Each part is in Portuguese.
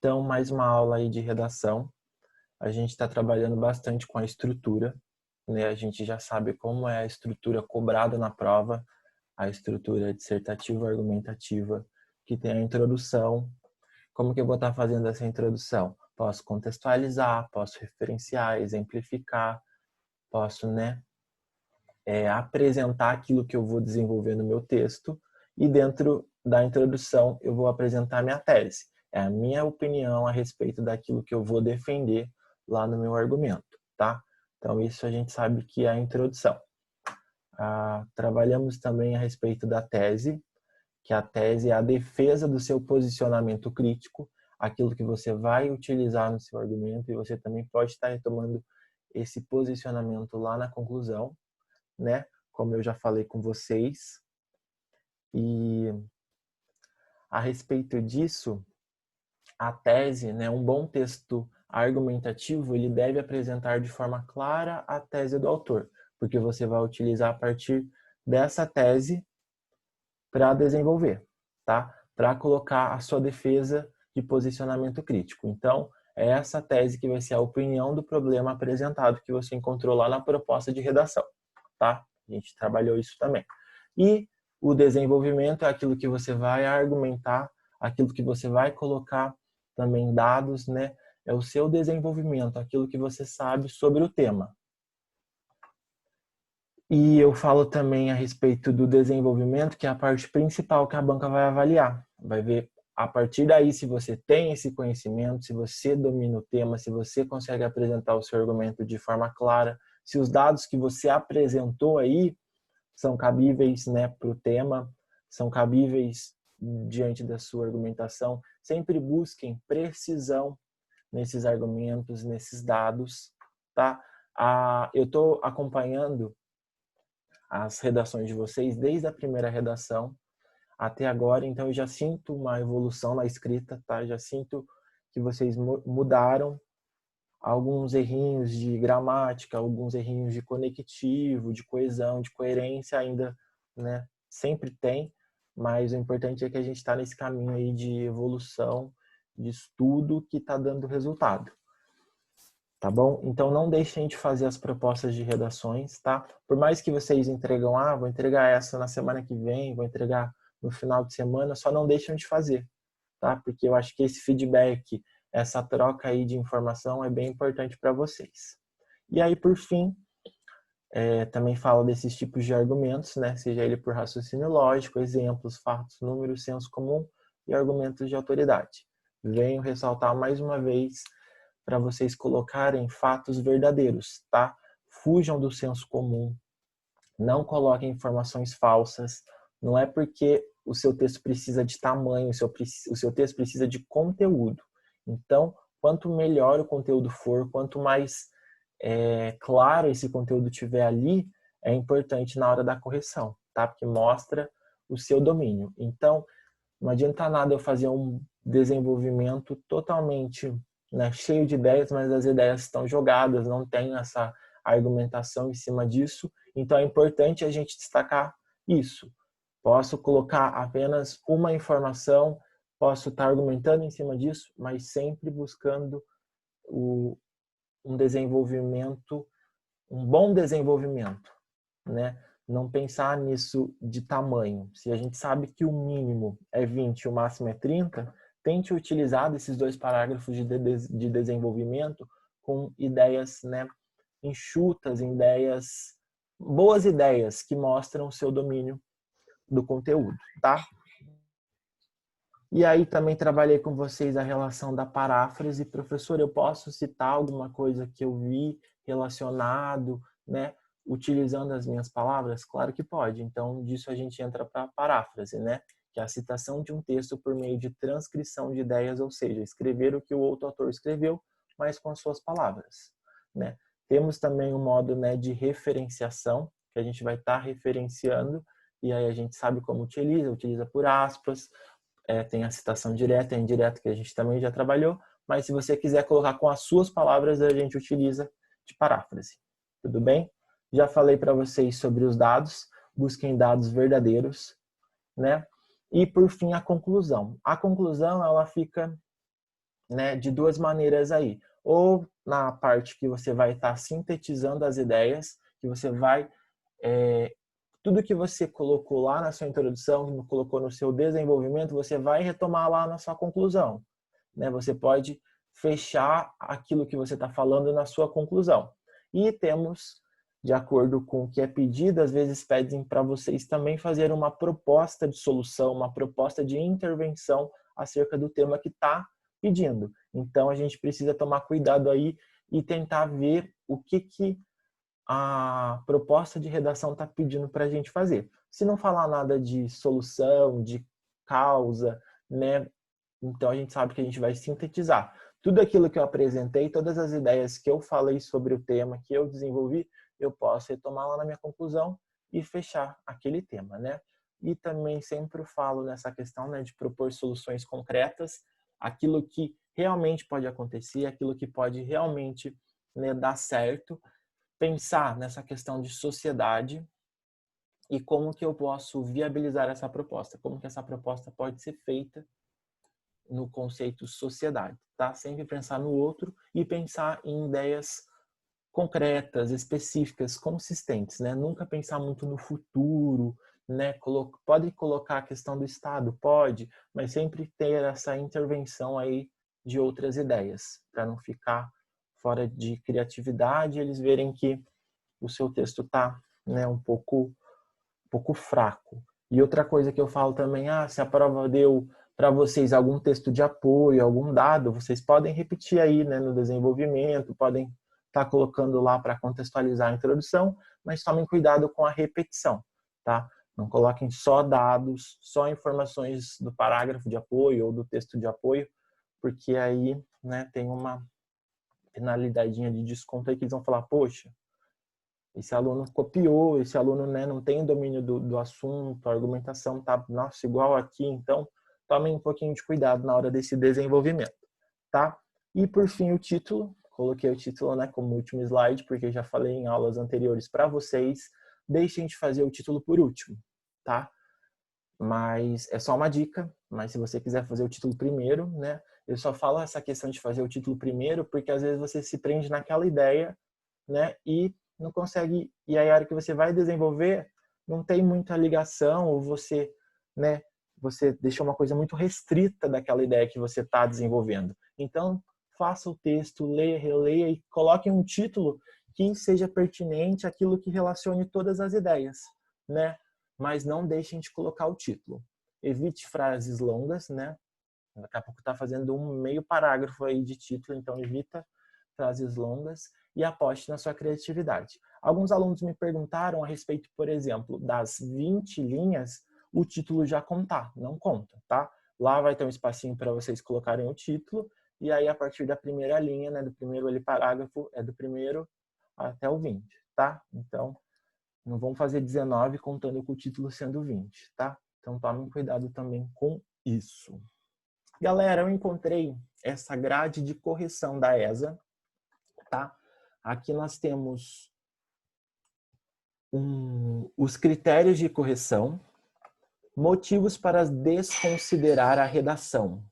Então, mais uma aula aí de redação. A gente está trabalhando bastante com a estrutura, né? A gente já sabe como é a estrutura cobrada na prova, a estrutura dissertativa argumentativa, que tem a introdução. Como que eu vou estar fazendo essa introdução? Posso contextualizar, posso referenciar, exemplificar, posso, apresentar aquilo que eu vou desenvolver no meu texto e dentro da introdução eu vou apresentar minha tese. É a minha opinião a respeito daquilo que eu vou defender lá no meu argumento, tá? Então isso a gente sabe que é a introdução. Trabalhamos também a respeito da tese, que a tese é a defesa do seu posicionamento crítico, aquilo que você vai utilizar no seu argumento, e você também pode estar retomando esse posicionamento lá na conclusão, né? Como eu já falei com vocês. E a respeito disso, a tese, né, um bom texto argumentativo, ele deve apresentar de forma clara a tese do autor, porque você vai utilizar a partir dessa tese para desenvolver, tá? Para colocar a sua defesa de posicionamento crítico. Então, é essa tese que vai ser a opinião do problema apresentado que você encontrou lá na proposta de redação, tá? A gente trabalhou isso também. E o desenvolvimento é aquilo que você vai argumentar, aquilo que você vai colocar também dados, né? É o seu desenvolvimento, aquilo que você sabe sobre o tema. E eu falo também a respeito do desenvolvimento, que é a parte principal que a banca vai avaliar. Vai ver a partir daí se você tem esse conhecimento, se você domina o tema, se você consegue apresentar o seu argumento de forma clara, se os dados que você apresentou aí são cabíveis, né, para o tema, são cabíveis diante da sua argumentação. Sempre busquem precisão nesses argumentos, nesses dados, tá? Eu estou acompanhando as redações de vocês desde a primeira redação até agora, então eu já sinto uma evolução na escrita, tá? Já sinto que vocês mudaram alguns errinhos de gramática, alguns errinhos de conectivo, de coesão, de coerência ainda, né? Sempre tem, mas o importante é que a gente está nesse caminho aí de evolução, de estudo que está dando resultado. Tá bom? Então não deixem de fazer as propostas de redações, tá? Por mais que vocês entregam, vou entregar essa na semana que vem, vou entregar no final de semana, só não deixem de fazer, tá? Porque eu acho que esse feedback, essa troca aí de informação é bem importante para vocês. E aí, por fim, também falo desses tipos de argumentos, né? Seja ele por raciocínio lógico, exemplos, fatos, números, senso comum e argumentos de autoridade. Venho ressaltar mais uma vez para vocês colocarem fatos verdadeiros, tá? Fujam do senso comum, não coloquem informações falsas, não é porque o seu texto precisa de tamanho, o seu texto precisa de conteúdo. Então, quanto melhor o conteúdo for, quanto mais claro esse conteúdo tiver ali, é importante na hora da correção, tá? Porque mostra o seu domínio. Então, não adianta nada eu fazer um desenvolvimento totalmente, né, cheio de ideias, mas as ideias estão jogadas, não tem essa argumentação em cima disso. Então é importante a gente destacar isso. Posso colocar apenas uma informação, posso estar argumentando em cima disso, mas sempre buscando um desenvolvimento, um bom desenvolvimento, né? Não pensar nisso de tamanho. Se a gente sabe que o mínimo é 20 e o máximo é 30, tente utilizar esses dois parágrafos de desenvolvimento com ideias, né, enxutas, boas ideias que mostram o seu domínio do conteúdo, tá? E aí também trabalhei com vocês a relação da paráfrase. Professor, eu posso citar alguma coisa que eu vi relacionado, né, utilizando as minhas palavras? Claro que pode. Então, disso a gente entra para a paráfrase, né? Que é a citação de um texto por meio de transcrição de ideias, ou seja, escrever o que o outro autor escreveu, mas com as suas palavras, né? Temos também o modo, né, de referenciação, que a gente vai estar referenciando, e aí a gente sabe como utiliza por aspas, tem a citação direta e indireta, que a gente também já trabalhou, mas se você quiser colocar com as suas palavras, a gente utiliza de paráfrase. Tudo bem? Já falei para vocês sobre os dados, busquem dados verdadeiros, né? E por fim a conclusão. A conclusão, ela fica né, de duas maneiras aí. Ou na parte que você vai estar sintetizando as ideias, que você vai... tudo que você colocou lá na sua introdução, colocou no seu desenvolvimento, você vai retomar lá na sua conclusão, né? Você pode fechar aquilo que você está falando na sua conclusão. E temos, de acordo com o que é pedido, às vezes pedem para vocês também fazer uma proposta de solução, uma proposta de intervenção acerca do tema que está pedindo. Então, a gente precisa tomar cuidado aí e tentar ver o que a proposta de redação está pedindo para a gente fazer. Se não falar nada de solução, de causa, né? Então a gente sabe que a gente vai sintetizar. Tudo aquilo que eu apresentei, todas as ideias que eu falei sobre o tema, que eu desenvolvi, eu posso retomar lá na minha conclusão e fechar aquele tema, né? E também sempre falo nessa questão, né, de propor soluções concretas, aquilo que realmente pode acontecer, aquilo que pode realmente, né, dar certo, pensar nessa questão de sociedade e como que eu posso viabilizar essa proposta, como que essa proposta pode ser feita no conceito sociedade, tá? Sempre pensar no outro e pensar em ideias concretas, específicas, consistentes, né? Nunca pensar muito no futuro, né? Pode colocar a questão do Estado, pode, mas sempre ter essa intervenção aí de outras ideias, para não ficar fora de criatividade, eles verem que o seu texto tá, né, um pouco fraco. E outra coisa que eu falo também, se a prova deu para vocês algum texto de apoio, algum dado, vocês podem repetir aí, né, no desenvolvimento, podem estar colocando lá para contextualizar a introdução, mas tomem cuidado com a repetição, tá? Não coloquem só dados, só informações do parágrafo de apoio ou do texto de apoio, porque aí, né, tem uma penalidadinha de desconto aí que eles vão falar, poxa, esse aluno copiou, esse aluno, né, não tem domínio do assunto, a argumentação tá, nossa, igual aqui, então tomem um pouquinho de cuidado na hora desse desenvolvimento, tá? E por fim o título, coloquei o título, né, como último slide, porque já falei em aulas anteriores para vocês, deixem de fazer o título por último, tá? Mas é só uma dica, mas se você quiser fazer o título primeiro, né, eu só falo essa questão de fazer o título primeiro, porque às vezes você se prende naquela ideia, né, e não consegue, e aí a hora que você vai desenvolver, não tem muita ligação, ou você, né, você deixou uma coisa muito restrita daquela ideia que você está desenvolvendo. Então, faça o texto, leia, releia e coloque um título que seja pertinente àquilo que relacione todas as ideias, né? Mas não deixem de colocar o título. Evite frases longas, né? Daqui a pouco está fazendo um meio parágrafo aí de título, então evita frases longas e aposte na sua criatividade. Alguns alunos me perguntaram a respeito, por exemplo, das 20 linhas, o título já contar, não conta, tá? Lá vai ter um espacinho para vocês colocarem o título e aí a partir da primeira linha, né, do primeiro ali parágrafo, é do primeiro até o 20, tá? Então, não vão fazer 19 contando com o título sendo 20, tá? Então, tomem cuidado também com isso. Galera, eu encontrei essa grade de correção da ESA, tá? Aqui nós temos os critérios de correção, motivos para desconsiderar a redação.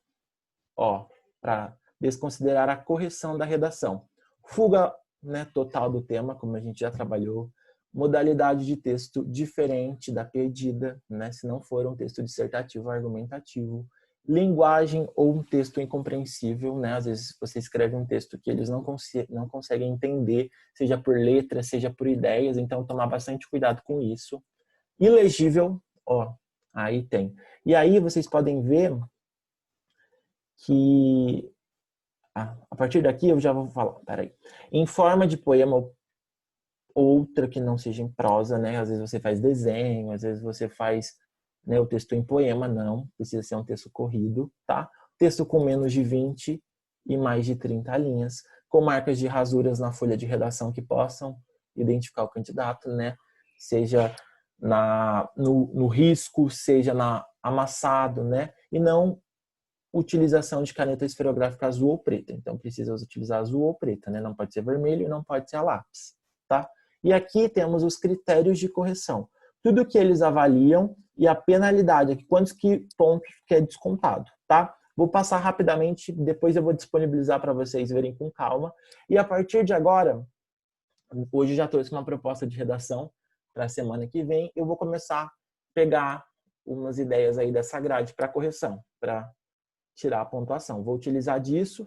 Ó, para desconsiderar a correção da redação. Fuga, né, total do tema, como a gente já trabalhou. Modalidade de texto diferente da pedida, né, se não for um texto dissertativo ou argumentativo. Linguagem ou um texto incompreensível, né? Às vezes você escreve um texto que eles não conseguem entender, seja por letras, seja por ideias, então tomar bastante cuidado com isso. Ilegível, ó, aí tem. E aí vocês podem ver que a partir daqui eu já vou falar, peraí. Em forma de poema, outra que não seja em prosa, né? Às vezes você faz desenho, às vezes você faz, né, o texto em poema, não. Precisa ser um texto corrido, tá? Texto com menos de 20 e mais de 30 linhas, com marcas de rasuras na folha de redação que possam identificar o candidato, né? Seja no risco, seja na amassado, né? E não utilização de caneta esferográfica azul ou preta. Então, precisa utilizar azul ou preta, né? Não pode ser vermelho e não pode ser a lápis, tá? E aqui temos os critérios de correção. Tudo que eles avaliam e a penalidade, aqui, quantos pontos que é descontado, tá? Vou passar rapidamente, depois eu vou disponibilizar para vocês verem com calma. E a partir de agora, hoje já trouxe uma proposta de redação para a semana que vem. Eu vou começar a pegar umas ideias aí dessa grade para correção, para tirar a pontuação. Vou utilizar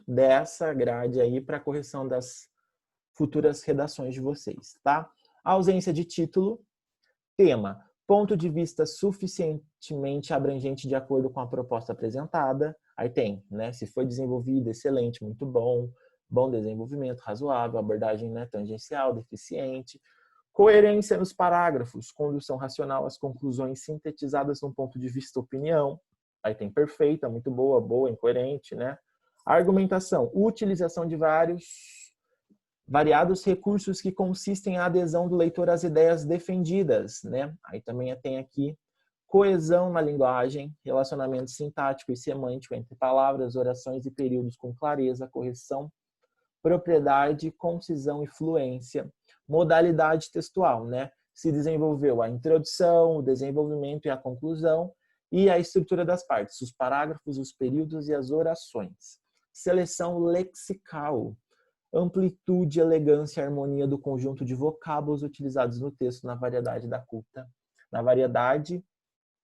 dessa grade aí para correção das futuras redações de vocês, tá? Ausência de título. Tema: ponto de vista suficientemente abrangente de acordo com a proposta apresentada. Aí tem, né? Se foi desenvolvido, excelente, muito bom. Bom desenvolvimento, razoável. Abordagem, né, tangencial, deficiente. Coerência nos parágrafos. Condução racional às conclusões sintetizadas num ponto de vista opinião. Aí tem perfeita, muito boa, boa, incoerente, né? Argumentação. Utilização de variados recursos que consistem em adesão do leitor às ideias defendidas, né? Aí também tem aqui coesão na linguagem, relacionamento sintático e semântico entre palavras, orações e períodos com clareza, correção, propriedade, concisão e fluência, modalidade textual, né? Se desenvolveu a introdução, o desenvolvimento e a conclusão e a estrutura das partes, os parágrafos, os períodos e as orações. Seleção lexical, amplitude, elegância e harmonia do conjunto de vocábulos utilizados no texto na variedade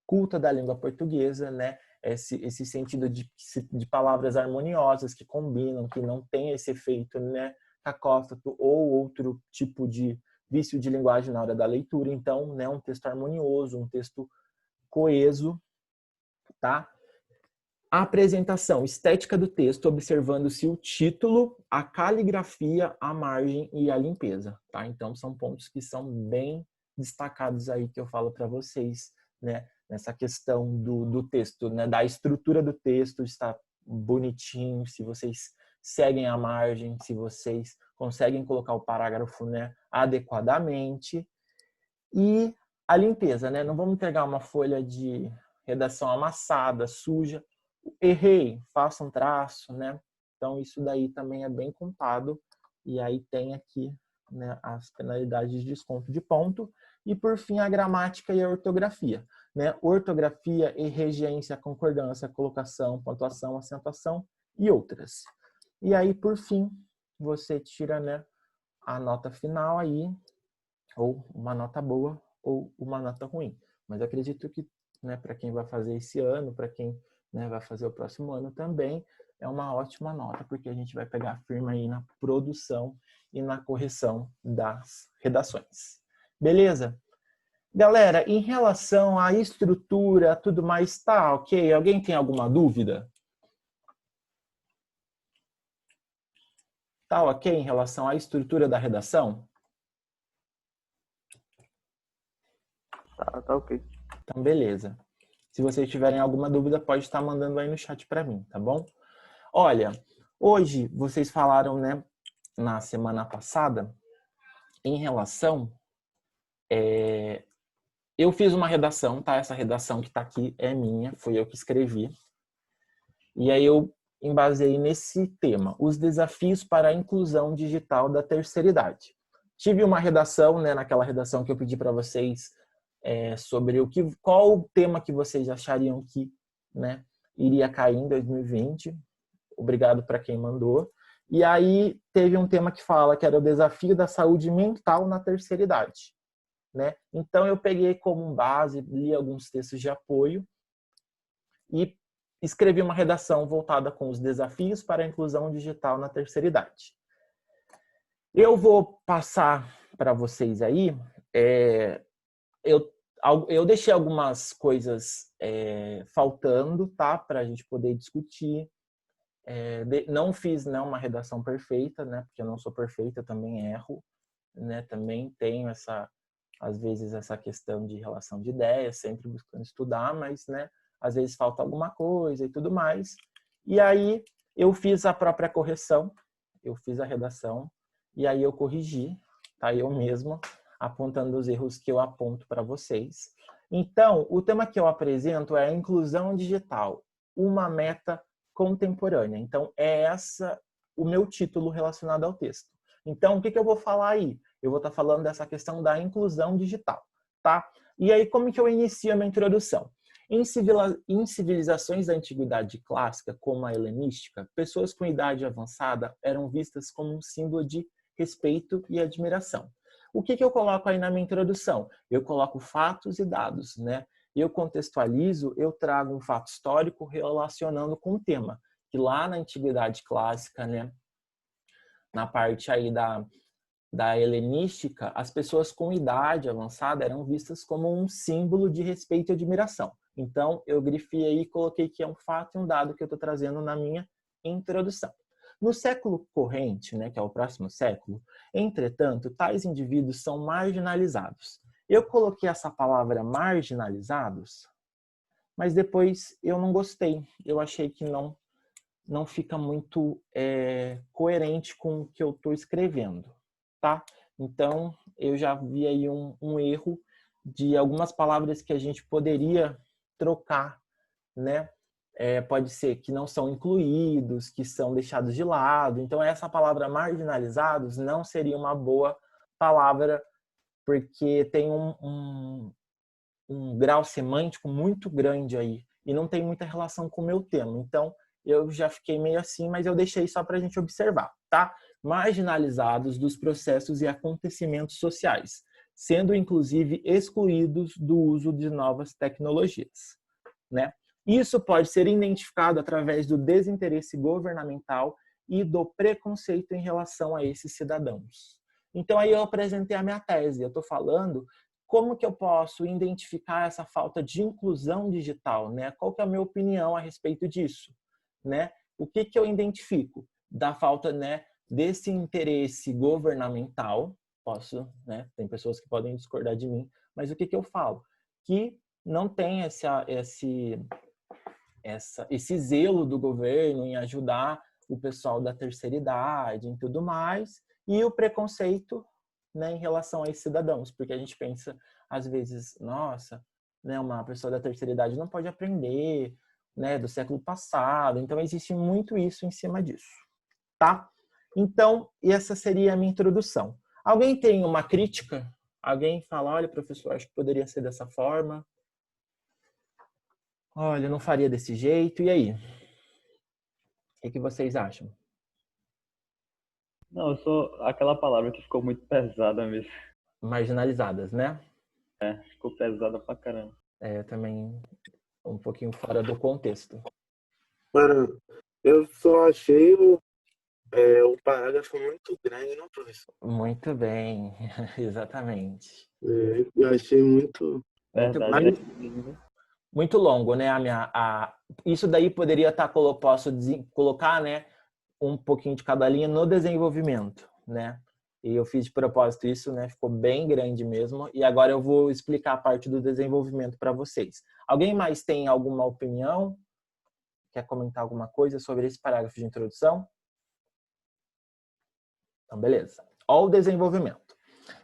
culta da língua portuguesa, né? Esse sentido de palavras harmoniosas que combinam, que não tem esse efeito, né, cacófato ou outro tipo de vício de linguagem na hora da leitura. Então, né, um texto harmonioso, um texto coeso, tá? A apresentação, estética do texto, observando-se o título, a caligrafia, a margem e a limpeza, tá? Então, são pontos que são bem destacados aí que eu falo para vocês, né? Nessa questão do texto, né? Da estrutura do texto, está bonitinho, se vocês seguem a margem, se vocês conseguem colocar o parágrafo, né, adequadamente. E a limpeza, né? Não vamos pegar uma folha de redação amassada, suja. Errei, faça um traço, né? Então, isso daí também é bem contado. E aí tem aqui, né, as penalidades de desconto de ponto. E, por fim, a gramática e a ortografia, né? Ortografia e regência, concordância, colocação, pontuação, acentuação e outras. E aí, por fim, você tira, né, a nota final aí, ou uma nota boa ou uma nota ruim. Mas eu acredito que, né, para quem vai fazer esse ano, para quem, né, vai fazer o próximo ano também, é uma ótima nota, porque a gente vai pegar firme aí na produção e na correção das redações. Beleza? Galera, em relação à estrutura, tudo mais, tá ok? Alguém tem alguma dúvida? Tá ok em relação à estrutura da redação? Tá ok. Então, beleza. Se vocês tiverem alguma dúvida, pode estar mandando aí no chat para mim, tá bom? Olha, hoje vocês falaram, né, na semana passada, em relação... eu fiz uma redação, tá? Essa redação que tá aqui é minha, foi eu que escrevi. E aí eu embasei nesse tema, os desafios para a inclusão digital da terceira idade. Tive uma redação, né, naquela redação que eu pedi para vocês sobre qual o tema que vocês achariam que, né, iria cair em 2020. Obrigado para quem mandou. E aí teve um tema que fala que era o desafio da saúde mental na terceira idade, né? Então eu peguei como base, li alguns textos de apoio e escrevi uma redação voltada com os desafios para a inclusão digital na terceira idade. Eu vou passar para vocês aí. Eu deixei algumas coisas faltando, tá? Para a gente poder discutir. Não fiz, né, uma redação perfeita, né? Porque eu não sou perfeita, também erro, né? Também tenho às vezes essa questão de relação de ideias, sempre buscando estudar, mas, né, às vezes falta alguma coisa e tudo mais. E aí eu fiz a própria correção, eu fiz a redação e aí eu corrigi, tá? Eu mesmo apontando os erros que eu aponto para vocês. Então, o tema que eu apresento é a inclusão digital, uma meta contemporânea. Então, é o meu título relacionado ao texto. Então, o que eu vou falar aí? Eu vou estar falando dessa questão da inclusão digital, tá? E aí, como que eu inicio a minha introdução? Em civilizações da antiguidade clássica, como a helenística, pessoas com idade avançada eram vistas como um símbolo de respeito e admiração. O que eu coloco aí na minha introdução? Eu coloco fatos e dados, né? Eu contextualizo, eu trago um fato histórico relacionando com o tema, que lá na antiguidade clássica, né, na parte aí da helenística, as pessoas com idade avançada eram vistas como um símbolo de respeito e admiração. Então, eu grifei aí e coloquei que é um fato e um dado que eu estou trazendo na minha introdução. No século corrente, né, que é o próximo século, entretanto, tais indivíduos são marginalizados. Eu coloquei essa palavra marginalizados, mas depois eu não gostei. Eu achei que não fica muito coerente com o que eu estou escrevendo, tá? Então, eu já vi aí um erro de algumas palavras que a gente poderia trocar, né? Pode ser que não são incluídos, que são deixados de lado. Então, essa palavra marginalizados não seria uma boa palavra, porque tem um grau semântico muito grande aí e não tem muita relação com o meu tema. Então, eu já fiquei meio assim, mas eu deixei só para a gente observar, tá? Marginalizados dos processos e acontecimentos sociais, sendo inclusive excluídos do uso de novas tecnologias, né? Isso pode ser identificado através do desinteresse governamental e do preconceito em relação a esses cidadãos. Então, aí eu apresentei a minha tese. Eu estou falando como que eu posso identificar essa falta de inclusão digital, né? Qual que é a minha opinião a respeito disso, né? O que que eu identifico da falta, né, desse interesse governamental? Né? Tem pessoas que podem discordar de mim, mas o que que eu falo? Que não tem esse zelo do governo em ajudar o pessoal da terceira idade e tudo mais, e o preconceito, né, em relação a esses cidadãos, porque a gente pensa, às vezes, nossa, né, uma pessoa da terceira idade não pode aprender, né, do século passado, então existe muito isso em cima disso, tá? Então, essa seria a minha introdução. Alguém tem uma crítica? Alguém fala, olha, professor, acho que poderia ser dessa forma. Olha, eu não faria desse jeito. E aí? O que vocês acham? Não, eu sou aquela palavra que ficou muito pesada mesmo. Marginalizadas, né? Ficou pesada pra caramba. Também um pouquinho fora do contexto. Mano, eu só achei o parágrafo muito grande, não, professor? Muito bem, exatamente. Eu achei muito. Muito, Verdade, Mas, muito longo, né? Isso daí poderia estar, posso colocar, né, um pouquinho de cada linha no desenvolvimento, né? E eu fiz de propósito isso, né? Ficou bem grande mesmo. E agora eu vou explicar a parte do desenvolvimento para vocês. Alguém mais tem alguma opinião? Quer comentar alguma coisa sobre esse parágrafo de introdução? Então, beleza. Olha o desenvolvimento.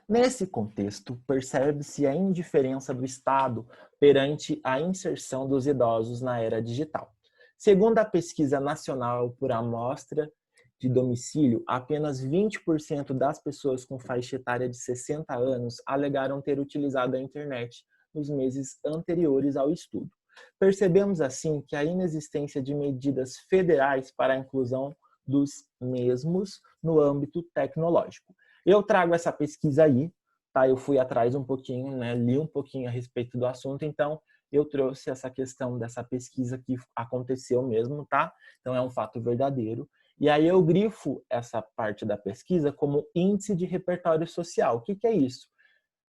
Nesse contexto, percebe-se a indiferença do Estado perante a inserção dos idosos na era digital. Segundo a pesquisa nacional por amostra de domicílio, apenas 20% das pessoas com faixa etária de 60 anos alegaram ter utilizado a internet nos meses anteriores ao estudo. Percebemos assim que a inexistência de medidas federais para a inclusão dos mesmos no âmbito tecnológico. Eu trago essa pesquisa aí, tá? Eu fui atrás um pouquinho, né? Li um pouquinho a respeito do assunto, então eu trouxe essa questão dessa pesquisa que aconteceu mesmo, tá? Então é um fato verdadeiro. E aí eu grifo essa parte da pesquisa como índice de repertório social. O que que é isso?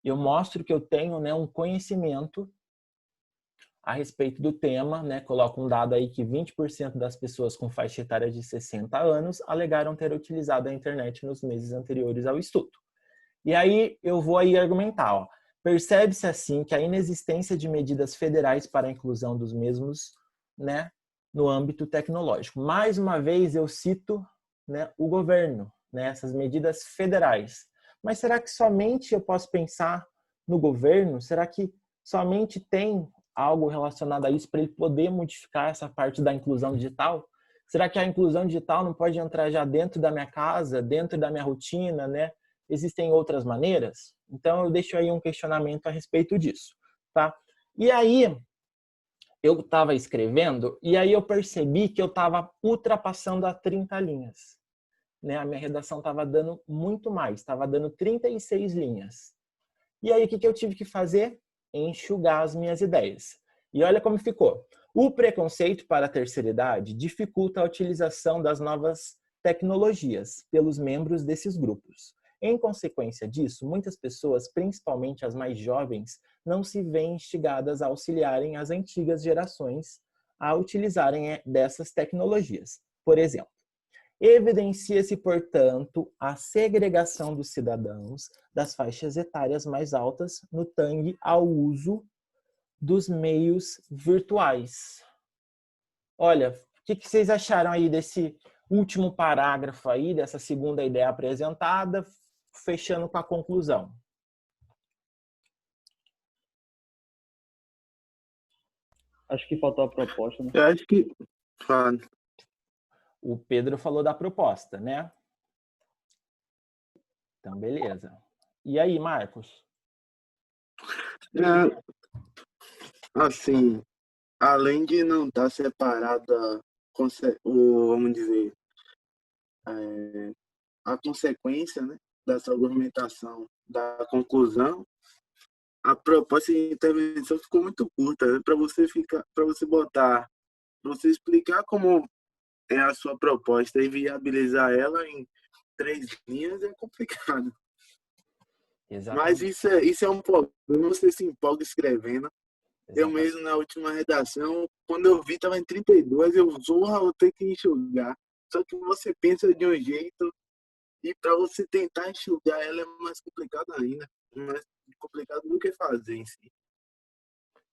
Eu mostro que eu tenho, né, um conhecimento a respeito do tema, né? Coloco um dado aí que 20% das pessoas com faixa etária de 60 anos alegaram ter utilizado a internet nos meses anteriores ao estudo. E aí eu vou aí argumentar, ó. Percebe-se assim que a inexistência de medidas federais para a inclusão dos mesmos, né, no âmbito tecnológico. Mais uma vez eu cito, né, o governo, né, essas medidas federais. Mas será que somente eu posso pensar no governo? Será que somente tem algo relacionado a isso para ele poder modificar essa parte da inclusão digital? Será que a inclusão digital não pode entrar já dentro da minha casa, dentro da minha rotina, né? Existem outras maneiras? Então eu deixo aí um questionamento a respeito disso, tá? E aí eu estava escrevendo e aí eu percebi que eu estava ultrapassando a 30 linhas. Né? A minha redação estava dando muito mais, estava dando 36 linhas. E aí o que eu tive que fazer? Enxugar as minhas ideias. E olha como ficou. O preconceito para a terceira idade dificulta a utilização das novas tecnologias pelos membros desses grupos. Em consequência disso, muitas pessoas, principalmente as mais jovens, não se veem instigadas a auxiliarem as antigas gerações a utilizarem dessas tecnologias. Por exemplo, evidencia-se, portanto, a segregação dos cidadãos das faixas etárias mais altas no tangue ao uso dos meios virtuais. Olha, o que vocês acharam aí desse último parágrafo aí, dessa segunda ideia apresentada, fechando com a conclusão? Acho que faltou a proposta, né? Eu acho que. Fala. O Pedro falou da proposta, né? Então, beleza. E aí, Marcos? Assim, além de não estar separada, vamos dizer, a consequência, né, dessa argumentação da conclusão, a proposta de intervenção ficou muito curta, né? Para você explicar como é a sua proposta e viabilizar ela em 3 linhas é complicado. Mas Exatamente. isso é um problema. Você se empolga escrevendo. Eu Exatamente. mesmo, na última redação, quando eu vi, estava em 32, vou ter que enxugar. Só que você pensa de um jeito e para você tentar enxugar ela é mais complicado ainda. Mais complicado do que fazer em si.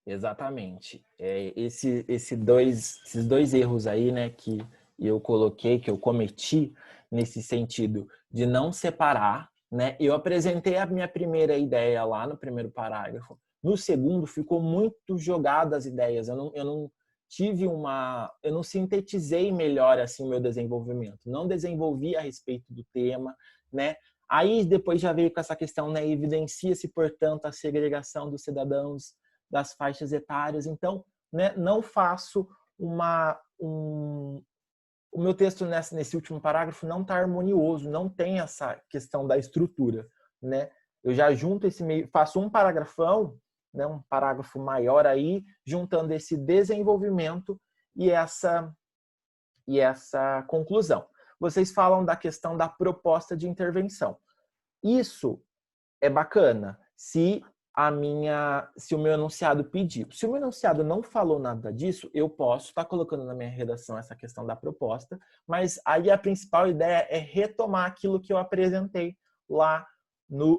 Exatamente. Esses dois erros aí, né, que eu coloquei, que eu cometi, nesse sentido de não separar, né? Eu apresentei a minha primeira ideia lá no primeiro parágrafo. No segundo, ficou muito jogado as ideias. Eu não tive eu não sintetizei melhor assim o meu desenvolvimento. Não desenvolvi a respeito do tema, né? Aí depois já veio com essa questão, né? Evidencia-se, portanto, a segregação dos cidadãos das faixas etárias. Então, né, não faço o meu texto nesse último parágrafo não está harmonioso, não tem essa questão da estrutura, né? Eu já junto esse meio, faço um paragrafão, né, um parágrafo maior aí, juntando esse desenvolvimento e essa conclusão. Vocês falam da questão da proposta de intervenção. Isso é bacana se o meu enunciado pedir. Se o meu enunciado não falou nada disso, eu posso estar colocando na minha redação essa questão da proposta, mas aí a principal ideia é retomar aquilo que eu apresentei lá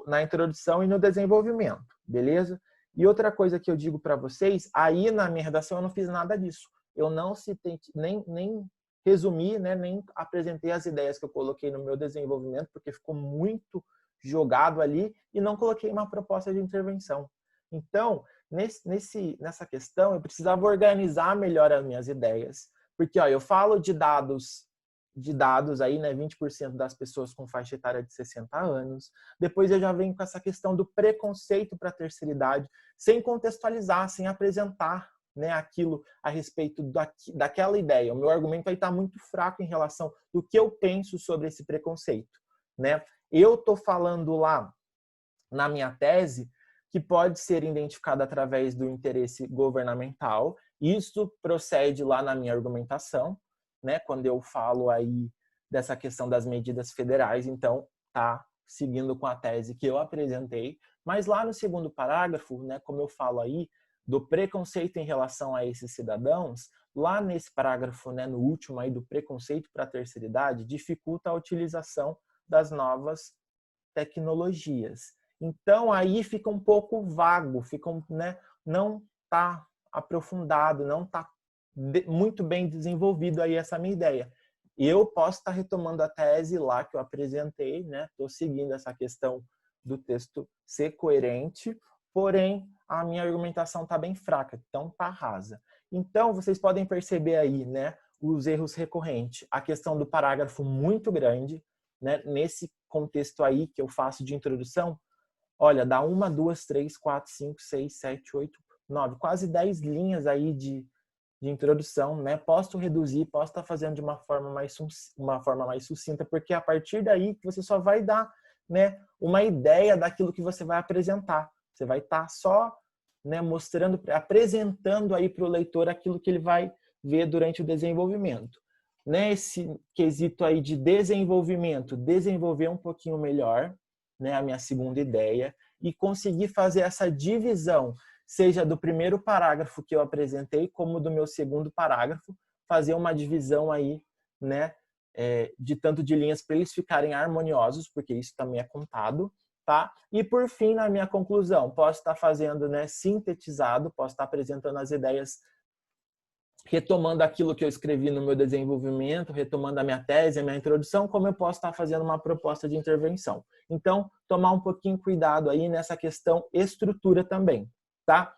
na introdução e no desenvolvimento, beleza? E outra coisa que eu digo para vocês, aí na minha redação eu não fiz nada disso. Eu não citei, nem resumi, né, nem apresentei as ideias que eu coloquei no meu desenvolvimento, porque ficou muito jogado ali e não coloquei uma proposta de intervenção. Então, nessa questão, eu precisava organizar melhor as minhas ideias, porque ó, eu falo de dados aí, né, 20% das pessoas com faixa etária de 60 anos. Depois eu já venho com essa questão do preconceito para a terceira idade, sem contextualizar, sem apresentar, né, aquilo a respeito daquela ideia. O meu argumento aí está muito fraco em relação do que eu penso sobre esse preconceito, né? Eu estou falando lá na minha tese que pode ser identificado através do interesse governamental. Isso procede lá na minha argumentação, né? Quando eu falo aí dessa questão das medidas federais, então tá seguindo com a tese que eu apresentei. Mas lá no segundo parágrafo, né, como eu falo aí do preconceito em relação a esses cidadãos, lá nesse parágrafo, né, no último aí do preconceito para a terceira idade, dificulta a utilização das novas tecnologias. Então, aí fica um pouco vago, né, não está aprofundado, não está muito bem desenvolvido aí essa minha ideia. Eu posso estar retomando a tese lá que eu apresentei, né? Estou seguindo essa questão do texto ser coerente, porém, a minha argumentação está bem fraca, então está rasa. Então, vocês podem perceber aí, né, os erros recorrentes. A questão do parágrafo muito grande, né, nesse contexto aí que eu faço de introdução, olha, dá 1, 2, 3, 4, 5, 6, 7, 8, 9, quase 10 linhas aí de de introdução, né? Posso reduzir, posso estar fazendo de uma forma mais sucinta, porque a partir daí você só vai dar, né, uma ideia daquilo que você vai apresentar. Você vai estar só, né, mostrando, apresentando aí para o leitor aquilo que ele vai ver durante o desenvolvimento. Nesse quesito aí de desenvolvimento, desenvolver um pouquinho melhor, né, a minha segunda ideia, e conseguir fazer essa divisão, seja do primeiro parágrafo que eu apresentei, como do meu segundo parágrafo, fazer uma divisão aí, né, de tanto de linhas para eles ficarem harmoniosos, porque isso também é contado, tá? E por fim, na minha conclusão, posso estar fazendo, né, sintetizado, posso estar apresentando as ideias, retomando aquilo que eu escrevi no meu desenvolvimento, retomando a minha tese, a minha introdução, como eu posso estar fazendo uma proposta de intervenção. Então, tomar um pouquinho cuidado aí nessa questão estrutura também, tá?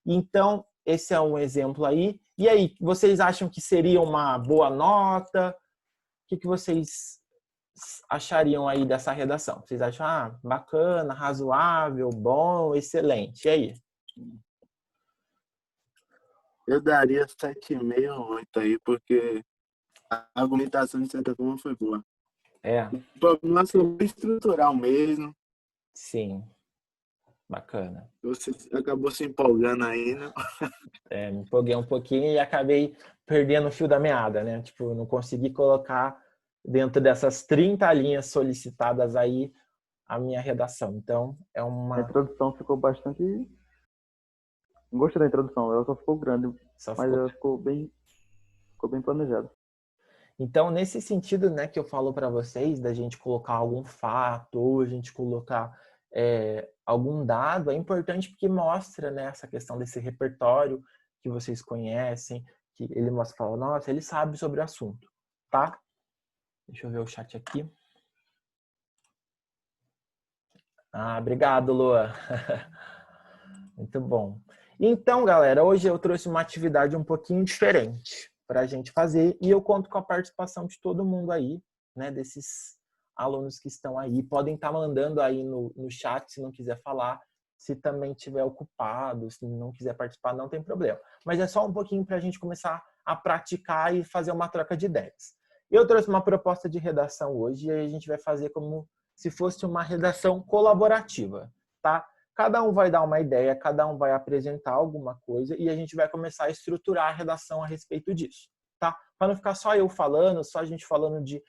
Então, esse é um exemplo aí. E aí, vocês acham que seria uma boa nota? O que vocês achariam aí dessa redação? Vocês acham, bacana, razoável, bom, excelente? E aí? Eu daria 7,5 ou 8 aí, porque a argumentação, de certa forma, foi boa. O problema foi estrutural mesmo. Sim. Bacana. Você acabou se empolgando aí, né? Me empolguei um pouquinho e acabei perdendo o fio da meada, né? Tipo, não consegui colocar dentro dessas 30 linhas solicitadas aí a minha redação. Então, é uma... A introdução ficou bastante... Não gostei da introdução, ela só ficou grande, mas ela ficou bem planejada. Então, nesse sentido, né, que eu falo para vocês, da gente colocar algum fato, ou a gente colocar algum dado, é importante porque mostra, né, essa questão desse repertório que vocês conhecem, que ele mostra, fala, nossa, ele sabe sobre o assunto, tá? Deixa eu ver o chat aqui. Obrigado, Lua. Muito bom. Então, galera, hoje eu trouxe uma atividade um pouquinho diferente para a gente fazer e eu conto com a participação de todo mundo aí, né, desses alunos que estão aí. Podem estar mandando aí no chat se não quiser falar, se também estiver ocupado, se não quiser participar, não tem problema. Mas é só um pouquinho para a gente começar a praticar e fazer uma troca de ideias. Eu trouxe uma proposta de redação hoje e a gente vai fazer como se fosse uma redação colaborativa, tá? Cada um vai dar uma ideia, cada um vai apresentar alguma coisa e a gente vai começar a estruturar a redação a respeito disso, tá? Para não ficar só eu falando, só a gente falando de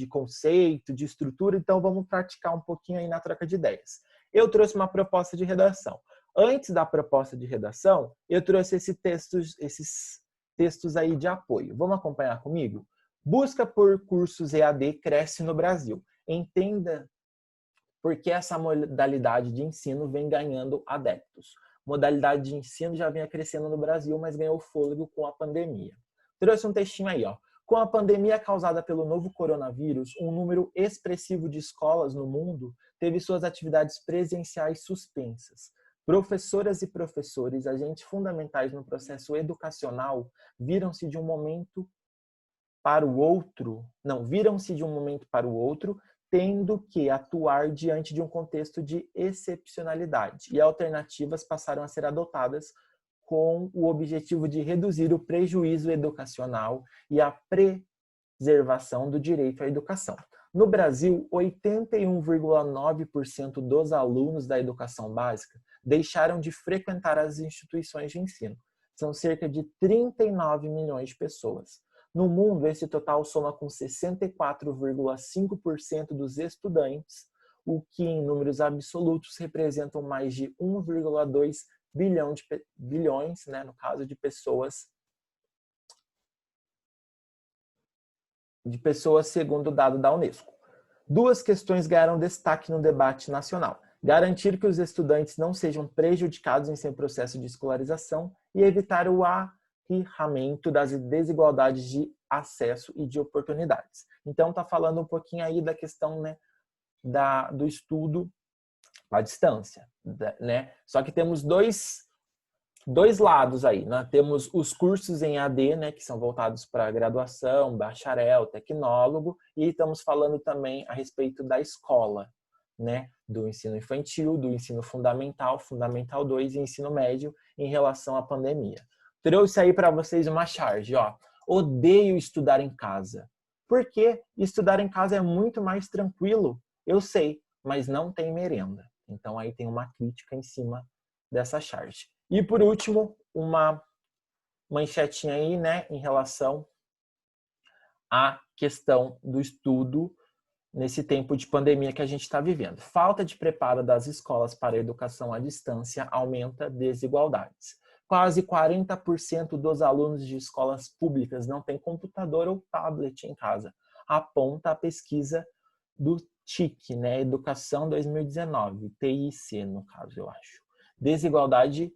conceito, de estrutura, então vamos praticar um pouquinho aí na troca de ideias. Eu trouxe uma proposta de redação. Antes da proposta de redação, eu trouxe esses textos aí de apoio. Vamos acompanhar comigo? Busca por cursos EAD cresce no Brasil. Entenda porque essa modalidade de ensino vem ganhando adeptos. Modalidade de ensino já vinha crescendo no Brasil, mas ganhou fôlego com a pandemia. Trouxe um textinho aí, ó. Com a pandemia causada pelo novo coronavírus, um número expressivo de escolas no mundo teve suas atividades presenciais suspensas. Professoras e professores, agentes fundamentais no processo educacional, viram-se de um momento para o outro, tendo que atuar diante de um contexto de excepcionalidade. E alternativas passaram a ser adotadas com o objetivo de reduzir o prejuízo educacional e a preservação do direito à educação. No Brasil, 81,9% dos alunos da educação básica deixaram de frequentar as instituições de ensino. São cerca de 39 milhões de pessoas. No mundo, esse total soma com 64,5% dos estudantes, o que em números absolutos representam mais de 1,2 bilhões, né, no caso de pessoas segundo o dado da Unesco. Duas questões ganharam destaque no debate nacional: garantir que os estudantes não sejam prejudicados em seu processo de escolarização e evitar o acirramento das desigualdades de acesso e de oportunidades. Então, está falando um pouquinho aí da questão, né, do estudo à distância, né? Só que temos dois lados aí, né? Temos os cursos em AD, né, que são voltados para graduação, bacharel, tecnólogo, e estamos falando também a respeito da escola, né, do ensino infantil, do ensino fundamental, fundamental 2 e ensino médio em relação à pandemia. trouxe aí para vocês uma charge, ó. Odeio estudar em casa. Porque estudar em casa é muito mais tranquilo, eu sei, mas não tem merenda. Então aí tem uma crítica em cima dessa charge. E por último, uma manchetinha aí, né, em relação à questão do estudo nesse tempo de pandemia que a gente está vivendo. Falta de preparo das escolas para a educação à distância aumenta desigualdades. Quase 40% dos alunos de escolas públicas não têm computador ou tablet em casa, aponta a pesquisa do TIC, né? Educação 2019, TIC no caso, eu acho. Desigualdade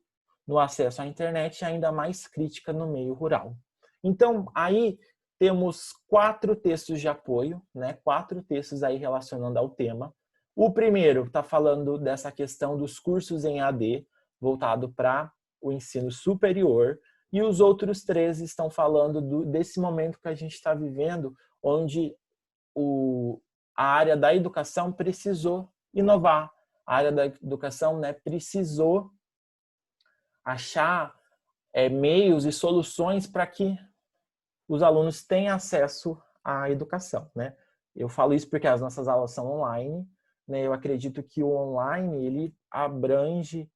no acesso à internet ainda mais crítica no meio rural. Então, aí temos 4 textos de apoio, né? 4 textos aí relacionando ao tema. O primeiro está falando dessa questão dos cursos em AD, voltado para o ensino superior, e os outros 3 estão falando desse momento que a gente está vivendo, onde a área da educação precisou inovar, a área da educação, né, precisou achar meios e soluções para que os alunos tenham acesso à educação, né? Eu falo isso porque as nossas aulas são online, né? Eu acredito que o online ele abrange,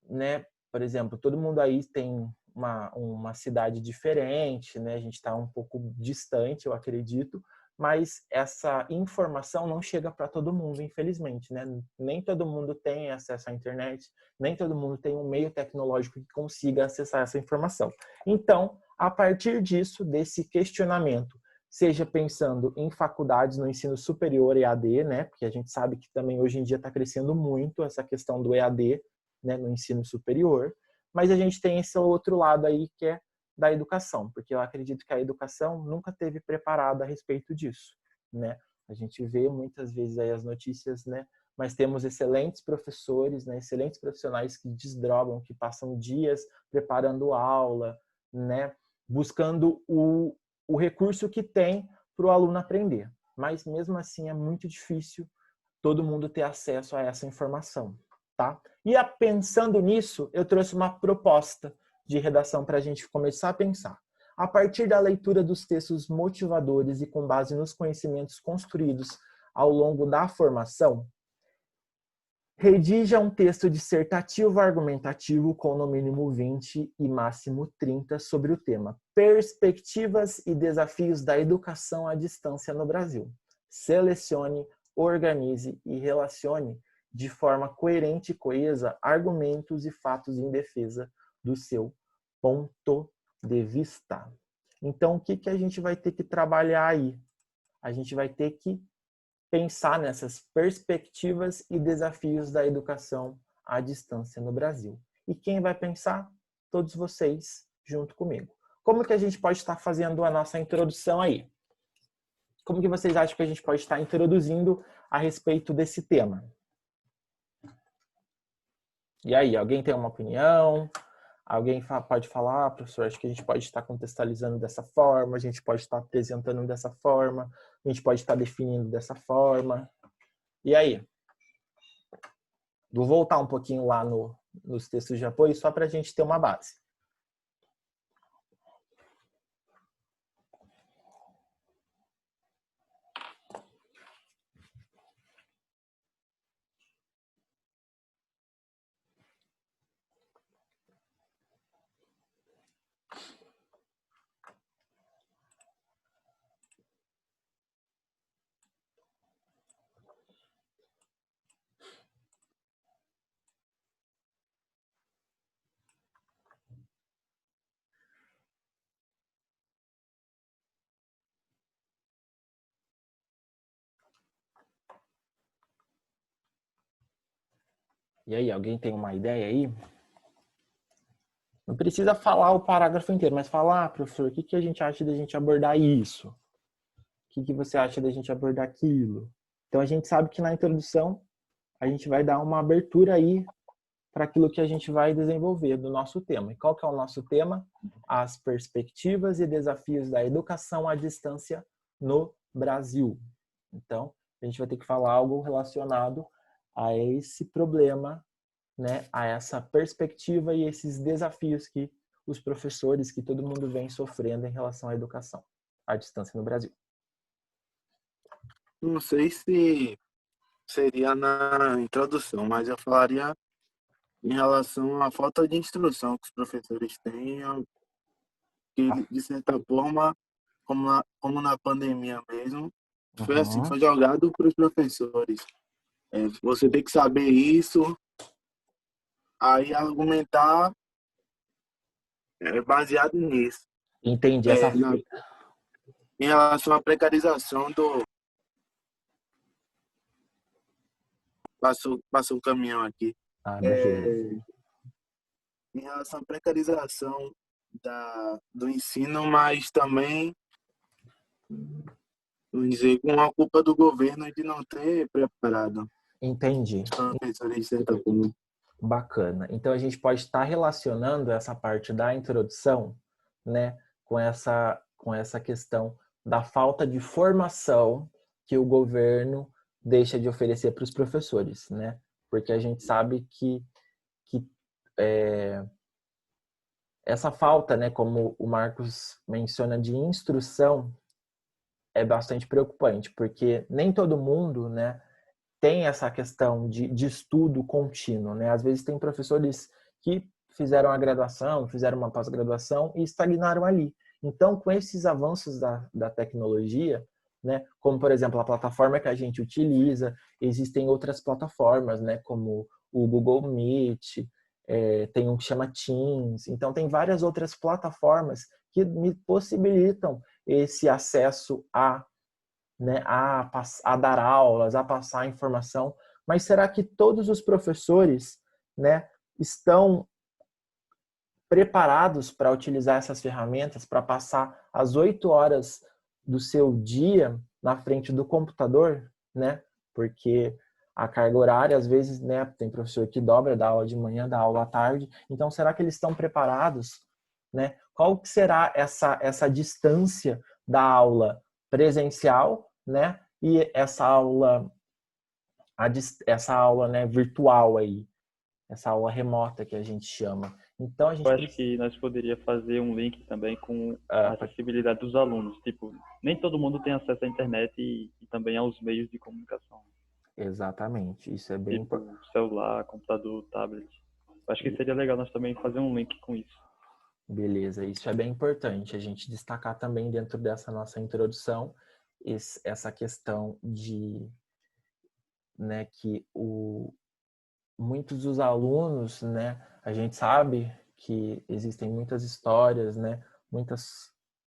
né? Por exemplo, todo mundo aí tem uma cidade diferente, né? A gente está um pouco distante, eu acredito, mas essa informação não chega para todo mundo, infelizmente, né? Nem todo mundo tem acesso à internet, nem todo mundo tem um meio tecnológico que consiga acessar essa informação. Então, a partir disso, desse questionamento, seja pensando em faculdades no ensino superior EAD, né? Porque a gente sabe que também hoje em dia está crescendo muito essa questão do EAD, né, no ensino superior, mas a gente tem esse outro lado aí que é da educação, porque eu acredito que a educação nunca teve preparada a respeito disso, né? A gente vê muitas vezes aí as notícias, né? Mas temos excelentes professores, né? Excelentes profissionais que desdobram, que passam dias preparando aula, né? Buscando o recurso que tem para o aluno aprender. Mas mesmo assim é muito difícil todo mundo ter acesso a essa informação, tá? E pensando nisso, eu trouxe uma proposta de redação para a gente começar a pensar. A partir da leitura dos textos motivadores e com base nos conhecimentos construídos ao longo da formação, redija um texto dissertativo argumentativo com no mínimo 20 e máximo 30 sobre o tema Perspectivas e desafios da educação à distância no Brasil. Selecione, organize e relacione de forma coerente e coesa argumentos e fatos em defesa do seu ponto de vista. Então, o que a gente vai ter que trabalhar aí? A gente vai ter que pensar nessas perspectivas e desafios da educação à distância no Brasil. E quem vai pensar? Todos vocês, junto comigo. Como que a gente pode estar fazendo a nossa introdução aí? Como que vocês acham que a gente pode estar introduzindo a respeito desse tema? E aí, alguém tem uma opinião? Alguém pode falar, professor, acho que a gente pode estar contextualizando dessa forma, a gente pode estar apresentando dessa forma, a gente pode estar definindo dessa forma. E aí? Vou voltar um pouquinho lá nos textos de apoio, só para a gente ter uma base. E aí, alguém tem uma ideia aí? Não precisa falar o parágrafo inteiro, mas falar, professor, o que a gente acha da gente abordar isso? O que você acha da gente abordar aquilo? Então, a gente sabe que na introdução, a gente vai dar uma abertura aí para aquilo que a gente vai desenvolver do nosso tema. E qual que é o nosso tema? As perspectivas e desafios da educação à distância no Brasil. Então, a gente vai ter que falar algo relacionado a esse problema, né, a essa perspectiva e esses desafios que os professores, que todo mundo vem sofrendo em relação à educação à distância no Brasil. Não sei se seria na introdução, mas eu falaria em relação à falta de instrução que os professores têm, que de certa forma, como na pandemia mesmo, foi assim, foi jogado para os professores. Você tem que saber isso, aí argumentar baseado nisso. Entendi Em relação à precarização do... Passou um caminhão aqui. Em relação à precarização do ensino, mas também, vamos dizer, com a culpa do governo de não ter preparado. Entendi. Os professores, de certa forma. Bacana. Então, a gente pode estar relacionando essa parte da introdução, né, com essa questão da falta de formação que o governo deixa de oferecer para os professores, né? Porque a gente sabe que essa falta, né, como o Marcos menciona, de instrução é bastante preocupante, porque nem todo mundo, né, tem essa questão de estudo contínuo, né? Às vezes tem professores que fizeram a graduação, fizeram uma pós-graduação e estagnaram ali. Então, com esses avanços da tecnologia, né, como, por exemplo, a plataforma que a gente utiliza, existem outras plataformas, né, como o Google Meet, tem um que chama Teams. Então, tem várias outras plataformas que me possibilitam esse acesso né, a dar aulas, a passar informação, mas será que todos os professores, né, estão preparados para utilizar essas ferramentas, para passar as 8 horas do seu dia na frente do computador, né? Porque a carga horária, às vezes, né, tem professor que dobra, dá aula de manhã, dá aula à tarde. Então, será que eles estão preparados, né? Qual que será essa distância da aula presencial, né? E essa aula né, virtual aí, essa aula remota que a gente chama. Então a gente Eu acho que nós poderíamos fazer um link também com a acessibilidade dos alunos. Tipo, nem todo mundo tem acesso à internet e também aos meios de comunicação. Exatamente, isso é bem importante. Tipo, celular, computador, tablet. Eu acho que seria legal nós também fazer um link com isso. Beleza, isso é bem importante a gente destacar também dentro dessa nossa introdução essa questão de, né, que muitos dos alunos, né, a gente sabe que existem muitas histórias, né,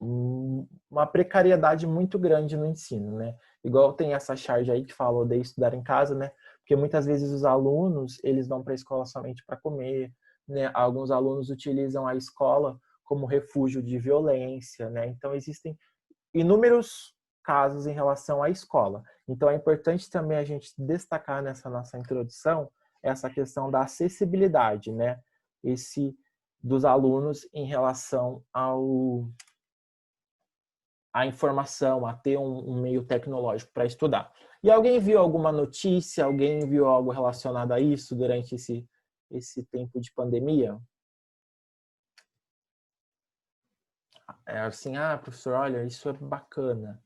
uma precariedade muito grande no ensino, né? Igual tem essa charge aí que falou de estudar em casa, né? Porque muitas vezes os alunos, eles vão para a escola somente para comer, né? Alguns alunos utilizam a escola como refúgio de violência, né? Então existem inúmeros casos em relação à escola. Então é importante também a gente destacar nessa nossa introdução essa questão da acessibilidade, né? Dos alunos em relação à informação, a ter um meio tecnológico para estudar. E alguém viu alguma notícia, alguém viu algo relacionado a isso durante esse tempo de pandemia? É assim, professor, olha, isso é bacana,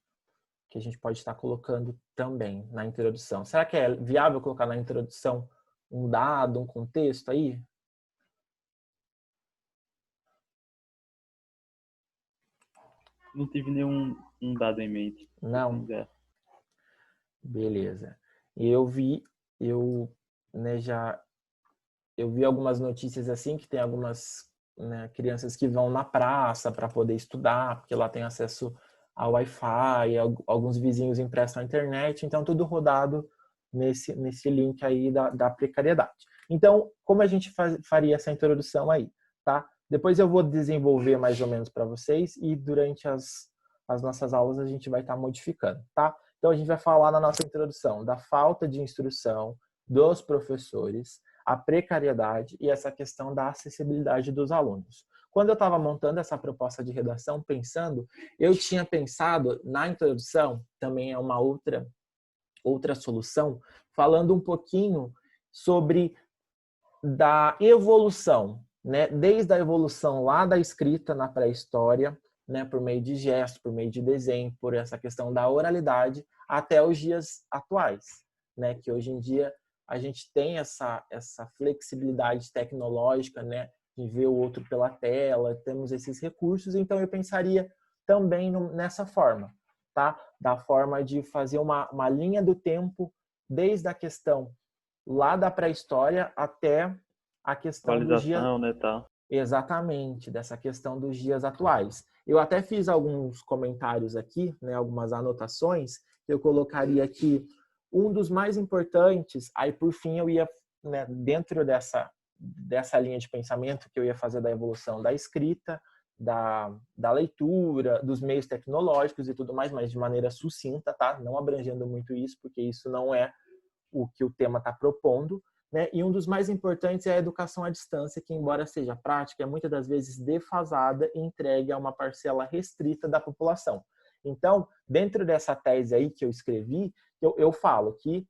que a gente pode estar colocando também na introdução. Será que é viável colocar na introdução um dado, um contexto aí? Não tive nenhum dado em mente. Não? Beleza. Eu vi algumas notícias assim, que tem algumas, né, crianças que vão na praça para poder estudar, porque lá tem acesso ao Wi-Fi, alguns vizinhos emprestam a internet, então tudo rodado nesse link aí da precariedade. Então, como a gente faria essa introdução aí, tá? Depois eu vou desenvolver mais ou menos para vocês e durante as nossas aulas a gente vai estar modificando, tá? Então a gente vai falar na nossa introdução da falta de instrução dos professores, a precariedade e essa questão da acessibilidade dos alunos. Quando eu estava montando essa proposta de redação, eu tinha pensado na introdução, também é uma outra solução, falando um pouquinho sobre da evolução né, desde a evolução lá da escrita na pré-história, né, por meio de gestos, por meio de desenho, por essa questão da oralidade, até os dias atuais, né, que hoje em dia a gente tem essa flexibilidade tecnológica, né, de ver o outro pela tela, temos esses recursos, então eu pensaria também nessa forma, tá? Da forma de fazer uma linha do tempo desde a questão lá da pré-história até a questão dos dias... Atualização, né, tal. Exatamente, dessa questão dos dias atuais. Eu até fiz alguns comentários aqui, né, algumas anotações, eu colocaria aqui um dos mais importantes, aí por fim eu ia, né, dentro dessa linha de pensamento que eu ia fazer da evolução da escrita, da leitura, dos meios tecnológicos e tudo mais, mas de maneira sucinta, tá? Não abrangendo muito isso, porque isso não é o que o tema está propondo, né? E um dos mais importantes é a educação à distância, que embora seja prática, é muitas das vezes defasada e entregue a uma parcela restrita da população. Então, dentro dessa tese aí que eu escrevi, eu falo que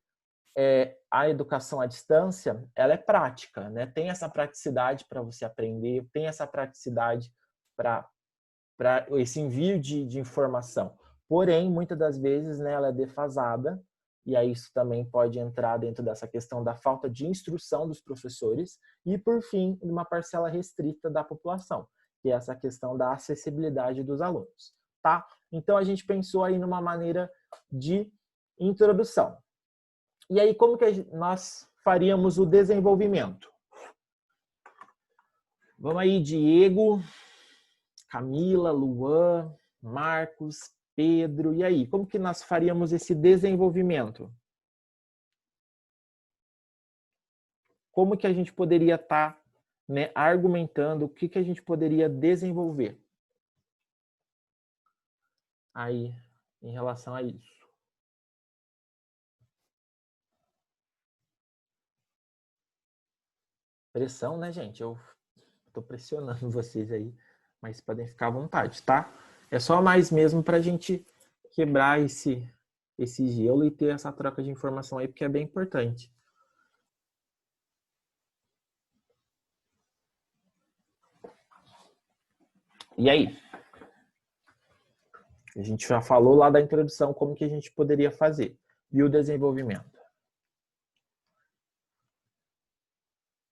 a educação à distância, ela é prática, né? Tem essa praticidade para você aprender, tem essa praticidade para esse envio de informação. Porém, muitas das vezes, né, ela é defasada, e aí isso também pode entrar dentro dessa questão da falta de instrução dos professores e, por fim, uma parcela restrita da população, que é essa questão da acessibilidade dos alunos, tá? Então, a gente pensou aí numa maneira de introdução. E aí, como que nós faríamos o desenvolvimento? Vamos aí, Diego, Camila, Luan, Marcos, Pedro. E aí, como que nós faríamos esse desenvolvimento? Como que a gente poderia estar, né, argumentando o que a gente poderia desenvolver aí em relação a isso? Pressão, né, gente? Eu tô pressionando vocês aí, mas podem ficar à vontade, tá? É só mais mesmo para a gente quebrar esse gelo e ter essa troca de informação aí, porque é bem importante. E aí? A gente já falou lá da introdução como que a gente poderia fazer. E o desenvolvimento?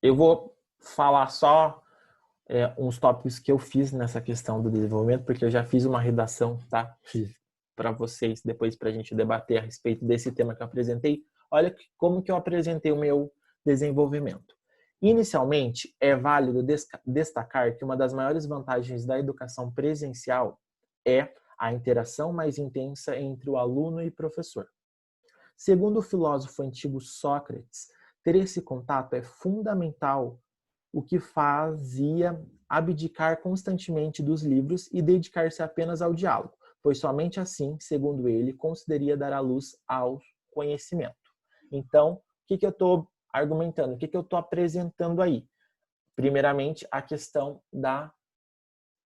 Eu vou falar só uns tópicos que eu fiz nessa questão do desenvolvimento, porque eu já fiz uma redação, tá? Para vocês, depois para a gente debater a respeito desse tema que eu apresentei. Olha como que eu apresentei o meu desenvolvimento. Inicialmente, é válido destacar que uma das maiores vantagens da educação presencial é a interação mais intensa entre o aluno e professor. Segundo o filósofo antigo Sócrates, ter esse contato é fundamental, o que fazia abdicar constantemente dos livros e dedicar-se apenas ao diálogo, pois somente assim, segundo ele, conseguiria dar à luz ao conhecimento. Então, o que eu estou argumentando? O que eu estou apresentando aí? Primeiramente, a questão da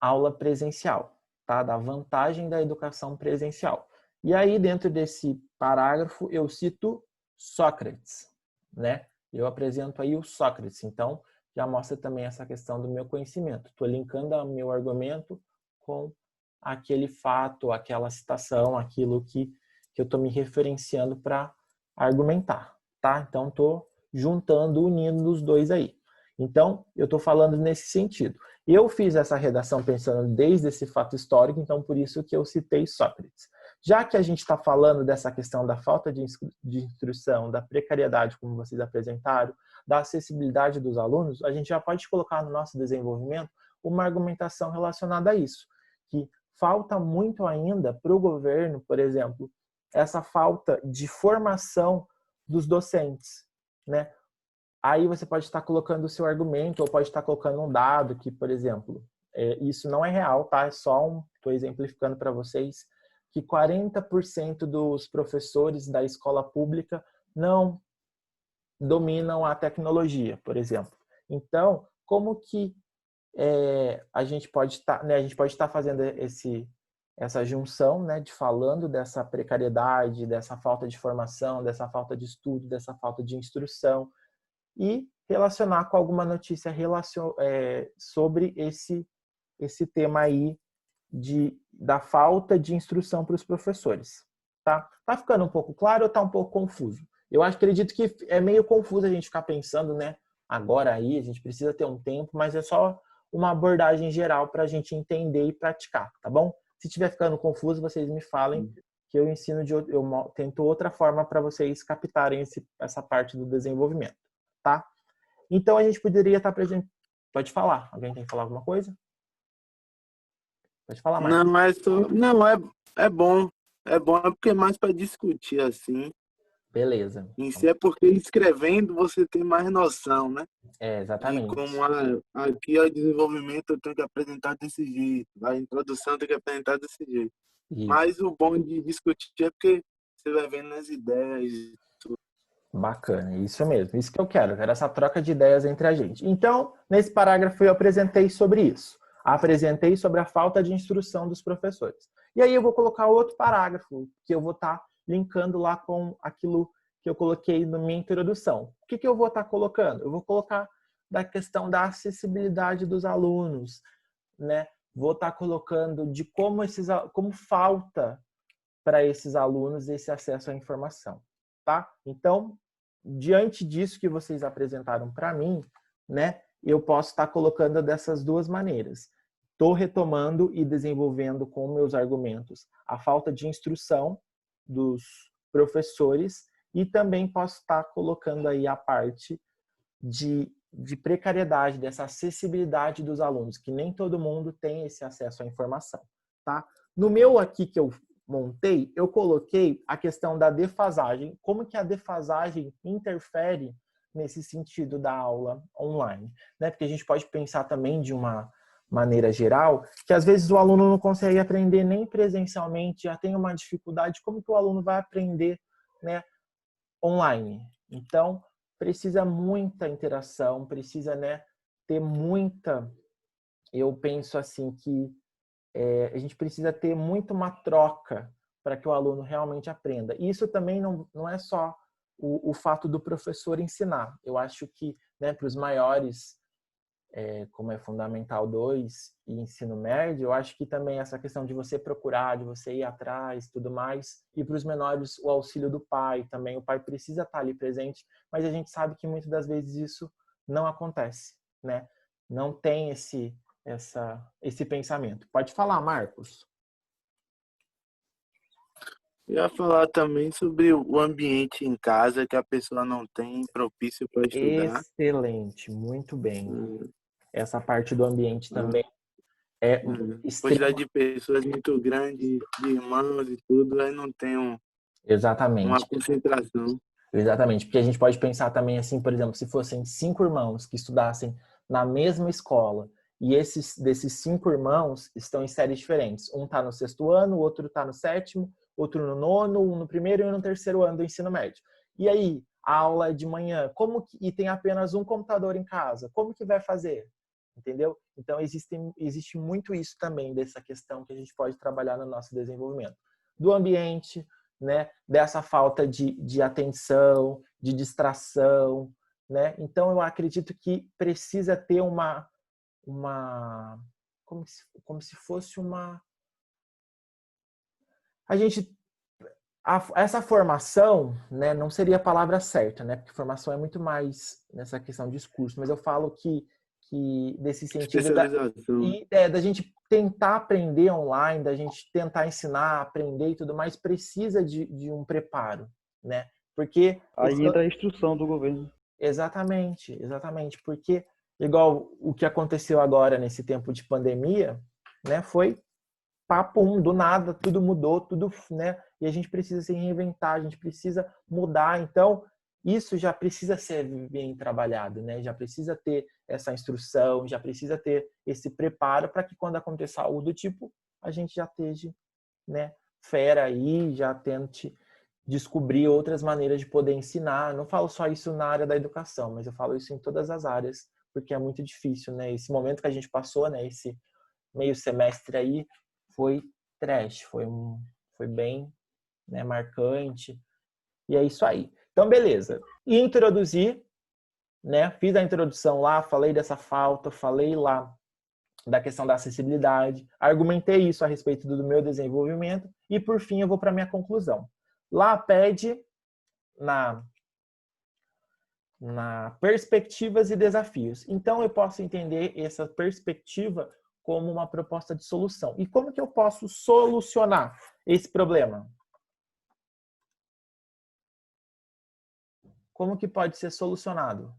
aula presencial, tá? Da vantagem da educação presencial. E aí, dentro desse parágrafo, eu cito Sócrates, né? Eu apresento aí o Sócrates. Então, já mostra também essa questão do meu conhecimento. Estou linkando o meu argumento com aquele fato, aquela citação, aquilo que eu estou me referenciando para argumentar, tá? Então, estou juntando, unindo os dois aí. Então, eu estou falando nesse sentido. Eu fiz essa redação pensando desde esse fato histórico, então por isso que eu citei Sócrates. Já que a gente está falando dessa questão da falta de instrução, da precariedade, como vocês apresentaram, da acessibilidade dos alunos, a gente já pode colocar no nosso desenvolvimento uma argumentação relacionada a isso, que falta muito ainda para o governo, por exemplo, essa falta de formação dos docentes, né? Aí você pode estar colocando o seu argumento ou pode estar colocando um dado que, por exemplo, isso não é real, tá? É só estou exemplificando para vocês que 40% dos professores da escola pública não dominam a tecnologia, por exemplo. Então, como que a gente pode estar, né, a gente pode estar fazendo essa junção, né, de falando dessa precariedade, dessa falta de formação, dessa falta de estudo, dessa falta de instrução, e relacionar com alguma notícia sobre esse tema aí da falta de instrução para os professores. Tá? Tá ficando um pouco claro ou tá um pouco confuso? Eu acredito que é meio confuso a gente ficar pensando, né? Agora aí, a gente precisa ter um tempo, mas é só uma abordagem geral para a gente entender e praticar, tá bom? Se estiver ficando confuso, vocês me falem que eu ensino eu tento outra forma para vocês captarem essa parte do desenvolvimento, tá? Então a gente poderia estar presente. Pode falar. Alguém tem que falar alguma coisa? Pode falar mais. Não, é bom. É bom, é porque é mais para discutir assim. Beleza. Em si é porque escrevendo você tem mais noção, né? Exatamente. De como aqui o desenvolvimento eu tenho que apresentar desse jeito, a introdução eu tenho que apresentar desse jeito. Isso. Mas o bom de discutir é porque você vai vendo as ideias e tudo. Bacana, isso mesmo. Isso que eu quero essa troca de ideias entre a gente. Então, nesse parágrafo eu apresentei sobre isso. Apresentei sobre a falta de instrução dos professores. E aí eu vou colocar outro parágrafo, que eu vou estar linkando lá com aquilo que eu coloquei na minha introdução. O que eu vou estar colocando? Eu vou colocar da questão da acessibilidade dos alunos, né? Vou estar colocando de como falta para esses alunos esse acesso à informação, tá? Então, diante disso que vocês apresentaram para mim, né, eu posso estar colocando dessas duas maneiras. Estou retomando e desenvolvendo com meus argumentos a falta de instrução dos professores e também posso estar colocando aí a parte de precariedade, dessa acessibilidade dos alunos, que nem todo mundo tem esse acesso à informação, tá? No meu aqui que eu montei, eu coloquei a questão da defasagem, como que a defasagem interfere nesse sentido da aula online, né? Porque a gente pode pensar também de uma maneira geral, que às vezes o aluno não consegue aprender nem presencialmente, já tem uma dificuldade, como que o aluno vai aprender, né, online? Então, precisa muita interação, precisa, né, ter muita... Eu penso assim que a gente precisa ter muito uma troca para que o aluno realmente aprenda. E isso também não é só o fato do professor ensinar. Eu acho que, né, para os maiores, como é Fundamental 2 e ensino médio, eu acho que também essa questão de você procurar, de você ir atrás, tudo mais. E para os menores, o auxílio do pai também. O pai precisa estar ali presente, mas a gente sabe que muitas das vezes isso não acontece, né? Não tem esse pensamento. Pode falar, Marcos. Eu ia falar também sobre o ambiente em casa que a pessoa não tem propício para estudar. Excelente, muito bem. Essa parte do ambiente também é Quantidade de pessoas muito grande, de irmãos e tudo, aí não tem uma Exatamente. concentração. Exatamente, porque a gente pode pensar também assim, por exemplo, se fossem 5 irmãos que estudassem na mesma escola e desses 5 irmãos estão em séries diferentes. Um está no 6º ano, o outro está no 7º, outro no 9º, um no 1º e um no 3º ano do ensino médio. E aí, a aula é de manhã, e tem apenas um computador em casa, como que vai fazer? Entendeu? Então, existe muito isso também, dessa questão que a gente pode trabalhar no nosso desenvolvimento. Do ambiente, né? Dessa falta de atenção, de distração, né? Então, eu acredito que precisa ter como se fosse essa formação, né, não seria a palavra certa, né, porque formação é muito mais nessa questão de discurso, mas eu falo que desse sentido da gente tentar aprender online, da gente tentar ensinar, aprender e tudo mais, precisa de um preparo, né, porque... Aí entra a instrução do governo. Exatamente, porque igual o que aconteceu agora nesse tempo de pandemia, né, foi papo do nada, tudo mudou, tudo, né? E a gente precisa se reinventar, a gente precisa mudar. Então, isso já precisa ser bem trabalhado, né? Já precisa ter essa instrução, já precisa ter esse preparo para que quando aconteça algo do tipo, a gente já esteja, né, fera aí, já tente descobrir outras maneiras de poder ensinar. Não falo só isso na área da educação, mas eu falo isso em todas as áreas, porque é muito difícil, né? Esse momento que a gente passou, né, esse meio semestre aí, foi trash, foi bem, né, marcante. E é isso aí. Então, beleza. E introduzir, né? Fiz a introdução lá, falei dessa falta, falei lá da questão da acessibilidade, argumentei isso a respeito do meu desenvolvimento e, por fim, eu vou para a minha conclusão. Lá pede na perspectivas e desafios. Então, eu posso entender essa perspectiva como uma proposta de solução. E como que eu posso solucionar esse problema? Como que pode ser solucionado?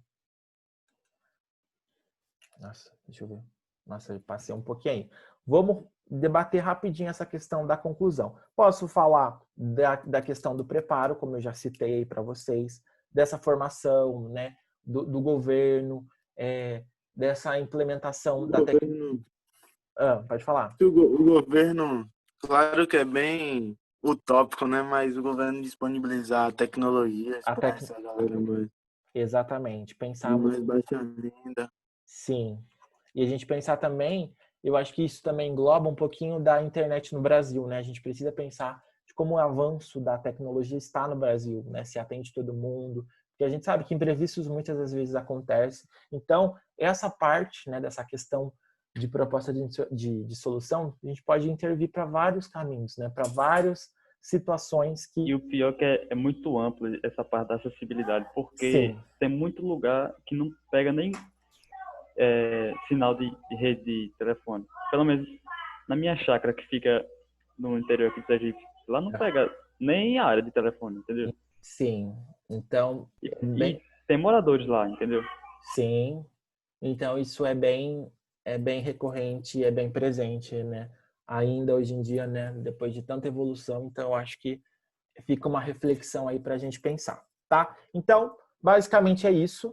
Nossa, deixa eu ver. Nossa, eu passei um pouquinho aí. Vamos debater rapidinho essa questão da conclusão. Posso falar da questão do preparo, como eu já citei para vocês, dessa formação, né, do governo, dessa implementação da tecnologia. Pode falar. O governo, claro que é bem utópico, né? Mas o governo disponibilizar tecnologias para essa galera mais. Exatamente. Pensar mais baixa renda. Sim. E a gente pensar também, eu acho que isso também engloba um pouquinho da internet no Brasil, né? A gente precisa pensar de como o avanço da tecnologia está no Brasil, né? Se atende todo mundo, porque a gente sabe que imprevistos muitas das vezes acontecem. Então, essa parte, né, dessa questão de proposta de solução, a gente pode intervir para vários caminhos, né? Para várias situações que... E o pior é que é muito amplo essa parte da acessibilidade, porque Sim. tem muito lugar que não pega nem sinal de rede de telefone. Pelo menos na minha chácara, que fica no interior aqui do Sergipe, lá não pega nem a área de telefone, entendeu? Sim. Então... E tem moradores lá, entendeu? Sim. Então, isso é bem recorrente, é bem presente, né? Ainda hoje em dia, né? Depois de tanta evolução, então eu acho que fica uma reflexão aí para a gente pensar, tá? Então, basicamente é isso,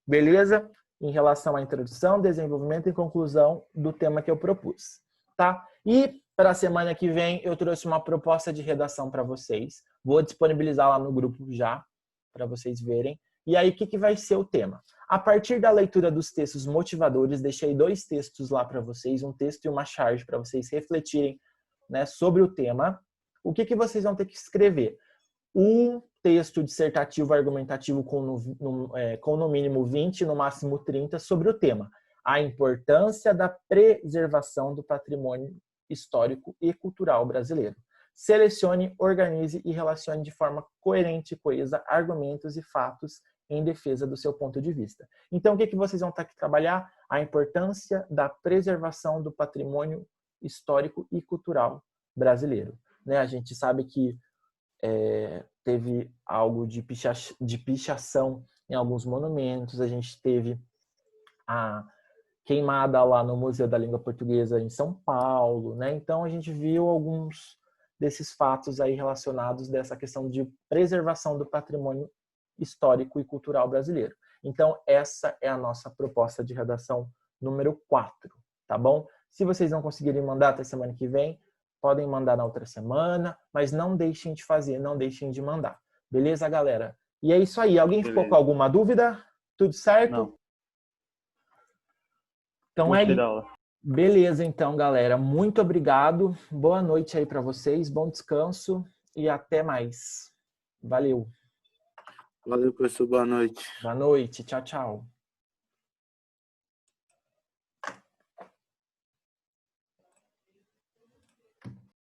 beleza? Em relação à introdução, desenvolvimento e conclusão do tema que eu propus, tá? E para a semana que vem eu trouxe uma proposta de redação para vocês. Vou disponibilizar lá no grupo já, para vocês verem. E aí, o que vai ser o tema? A partir da leitura dos textos motivadores, deixei 2 textos lá para vocês, um texto e uma charge para vocês refletirem, né, sobre o tema. O que vocês vão ter que escrever? Um texto dissertativo argumentativo com no mínimo 20, no máximo 30, sobre o tema. A importância da preservação do patrimônio histórico e cultural brasileiro. Selecione, organize e relacione de forma coerente e coesa argumentos e fatos em defesa do seu ponto de vista. Então, o que vocês vão ter que trabalhar? A importância da preservação do patrimônio histórico e cultural brasileiro. Né? A gente sabe que teve algo de pichação em alguns monumentos, a gente teve a queimada lá no Museu da Língua Portuguesa em São Paulo, né? Então, a gente viu alguns desses fatos aí relacionados dessa questão de preservação do patrimônio histórico e cultural brasileiro. Então, essa é a nossa proposta de redação número 4, tá bom? Se vocês não conseguirem mandar até semana que vem, podem mandar na outra semana, mas não deixem de fazer, não deixem de mandar. Beleza, galera? E é isso aí. Alguém ficou com alguma dúvida? Tudo certo? Não. Então Gostei da aula. Beleza, então, galera. Muito obrigado. Boa noite aí para vocês. Bom descanso e até mais. Valeu. Valeu, professor. Boa noite. Boa noite. Tchau, tchau.